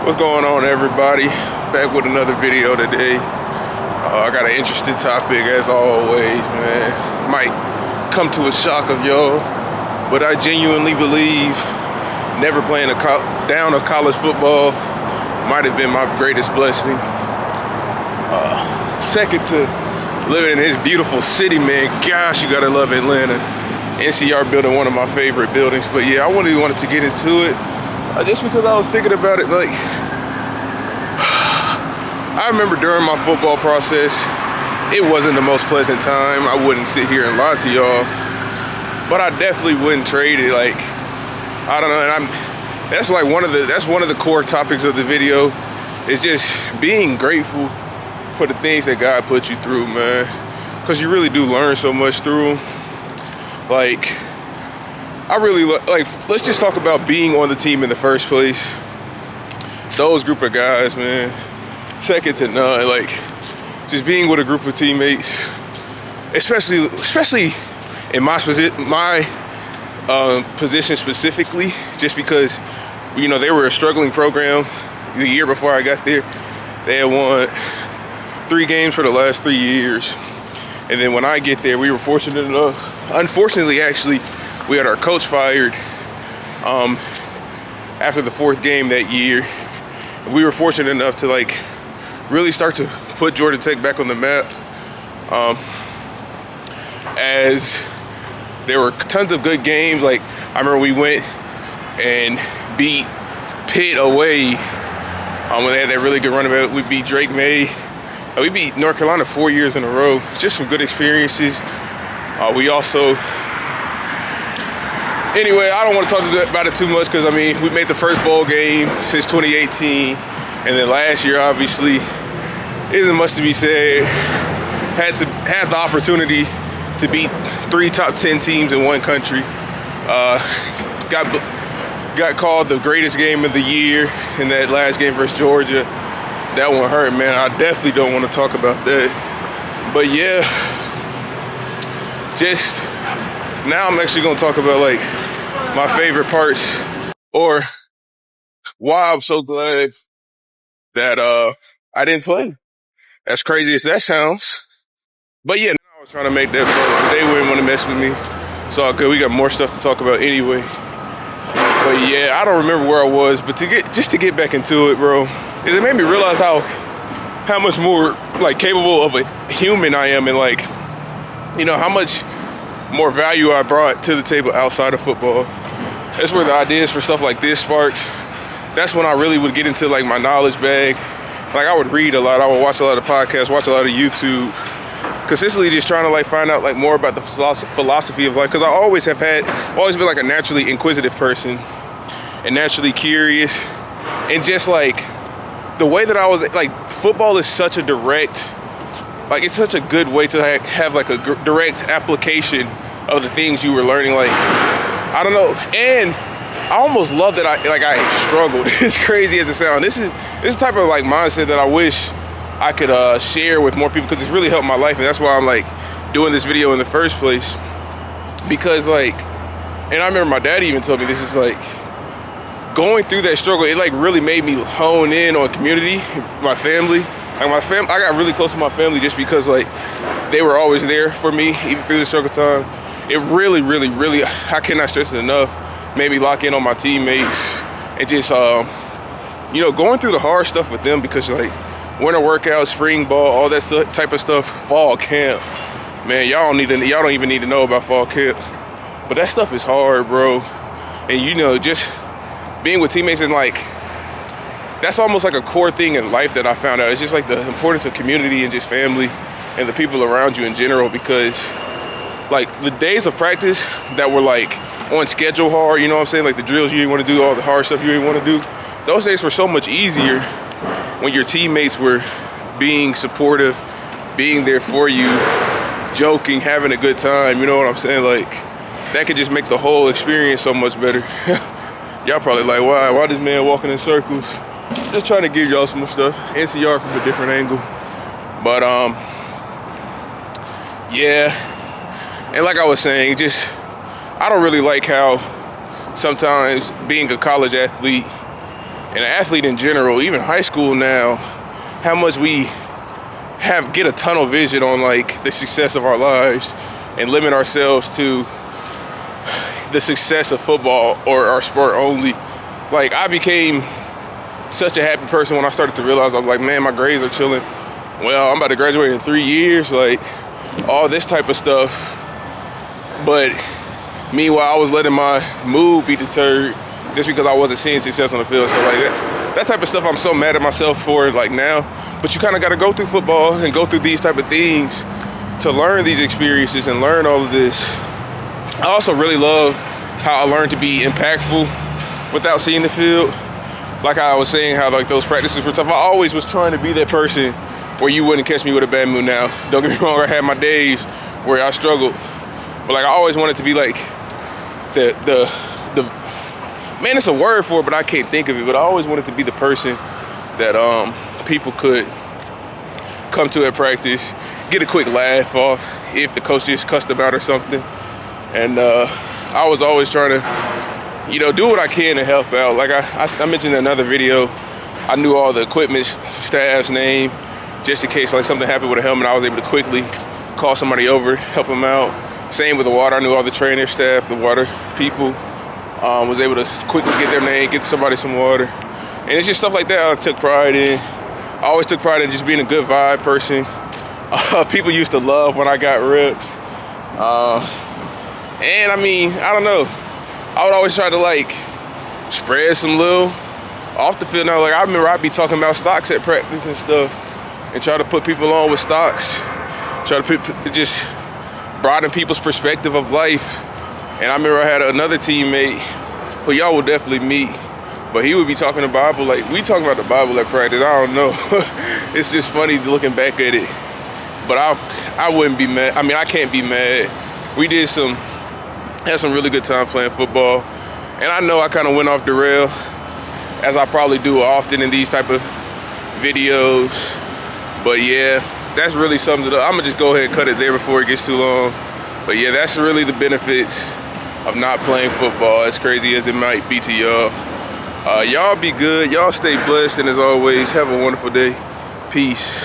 What's going on, everybody? Back with another video today. I got an interesting topic as always, man. Might come to a shock of y'all, but I genuinely believe never playing down a college football might have been my greatest blessing. Second to living in this beautiful city, man. Gosh, you gotta love Atlanta. NCR building, one of my favorite buildings. But yeah, I really wanted to get into it. Just because I was thinking about it, like, I remember during my football process, it wasn't the most pleasant time. I wouldn't sit here and lie to y'all, but I definitely wouldn't trade it. Like, I don't know, and that's one of the core topics of the video, is just being grateful for the things that God put you through, man, because you really do learn so much through them. Like, I really let's just talk about being on the team in the first place. Those group of guys, man, second to none. Like, just being with a group of teammates, especially in my position specifically, just because, you know, they were a struggling program. The year before I got there, they had won 3 games for the last 3 years. And then when I get there, we were fortunate enough, unfortunately, actually, we had our coach fired after the 4th game that year. We were fortunate enough to, like, really start to put Georgia Tech back on the map, as there were tons of good games. Like, I remember we went and beat Pitt away when they had that really good running back. We beat Drake May. We beat North Carolina 4 years in a row. Just some good experiences. We also, anyway, I don't want to talk about it too much, because, I mean, we made the first bowl game since 2018. And then last year, obviously, isn't much to be said. Had the opportunity to beat 3 top 10 teams in one country. Got called the greatest game of the year in that last game versus Georgia. That one hurt, man. I definitely don't want to talk about that. But yeah, just now I'm actually going to talk about, like, my favorite parts, or why I'm so glad that I didn't play. As crazy as that sounds. But yeah, I was trying to make that buzz, but they wouldn't want to mess with me. So good, we got more stuff to talk about anyway. But yeah, I don't remember where I was, but to get back into it, bro, it made me realize how much more, like, capable of a human I am, and, like, you know, how much more value I brought to the table outside of football. That's where the ideas for stuff like this sparked. That's when I really would get into, like, my knowledge bag. Like, I would read a lot. I would watch a lot of podcasts, watch a lot of YouTube, consistently just trying to, like, find out, like, more about the philosophy of life. Because I've always been, like, a naturally inquisitive person and naturally curious. And just, like, the way that I was, like, football is such a direct, like, it's such a good way to have like, a direct application of the things you were learning. Like, I don't know. And I almost love that I struggled. As crazy as it sounds. This is the type of, like, mindset that I wish I could share with more people, because it's really helped my life. And that's why I'm, like, doing this video in the first place. Because, like, and I remember my dad even told me this, is like, going through that struggle, it, like, really made me hone in on community, my family. Like, I got really close to my family just because, like, they were always there for me, even through the struggle time. It really, really, really, I cannot stress it enough, made me lock in on my teammates, and just, you know, going through the hard stuff with them, because, like, winter workout, spring ball, all that type of stuff, fall camp, man, y'all don't even need to know about fall camp, but that stuff is hard, bro. And, you know, just being with teammates, and, like, that's almost like a core thing in life that I found out. It's just, like, the importance of community and just family and the people around you in general, because, like, the days of practice that were, like, on schedule hard, you know what I'm saying? Like, the drills you didn't want to do, all the hard stuff you didn't want to do. Those days were so much easier when your teammates were being supportive, being there for you, joking, having a good time, you know what I'm saying? Like, that could just make the whole experience so much better. Y'all probably like, why this man walking in circles? Just trying to give y'all some stuff. NCR from a different angle. But, yeah. And like I was saying, just, I don't really like how sometimes being a college athlete an athlete in general, even high school now, how much we get a tunnel vision on like the success of our lives and limit ourselves to the success of football or our sport only. Like, I became such a happy person when I started to realize, I'm like, man, my grades are chilling. Well, I'm about to graduate in 3 years, like all this type of stuff. But meanwhile, I was letting my mood be deterred just because I wasn't seeing success on the field. So like that type of stuff, I'm so mad at myself for like now. But you kind of got to go through football and go through these type of things to learn these experiences and learn all of this. I also really love how I learned to be impactful without seeing the field. Like I was saying, how like those practices were tough. I always was trying to be that person where you wouldn't catch me with a bad mood now. Don't get me wrong, I had my days where I struggled. But like I always wanted to be like the man, it's a word for it, but I can't think of it. But I always wanted to be the person that people could come to at practice, get a quick laugh off if the coach just cussed them out or something. And I was always trying to, do what I can to help out. Like I mentioned in another video, I knew all the equipment staff's name, just in case like something happened with a helmet. I was able to quickly call somebody over, help them out. Same with the water. I knew all the trainer staff, the water people. Was able to quickly get their name, get somebody some water. And it's just stuff like that I took pride in. I always took pride in just being a good vibe person. People used to love when I got reps. And I mean, I don't know. I would always try to like spread some little off the field. Now, like I remember I'd be talking about stocks at practice and stuff, and try to put people on with stocks. Try to just broaden people's perspective of life. And I remember I had another teammate who y'all will definitely meet, but he would be talking the Bible. Like, we talking about the Bible at practice. I don't know. It's just funny looking back at it. But I wouldn't be mad. I mean, I can't be mad. We had some really good time playing football. And I know I kind of went off the rail, as I probably do often in these type of videos. But yeah, that's really summed it up. I'm gonna just go ahead and cut it there before it gets too long. But yeah, that's really the benefits of not playing football, as crazy as it might be to y'all. Y'all be good. Y'all stay blessed. And as always, have a wonderful day. Peace.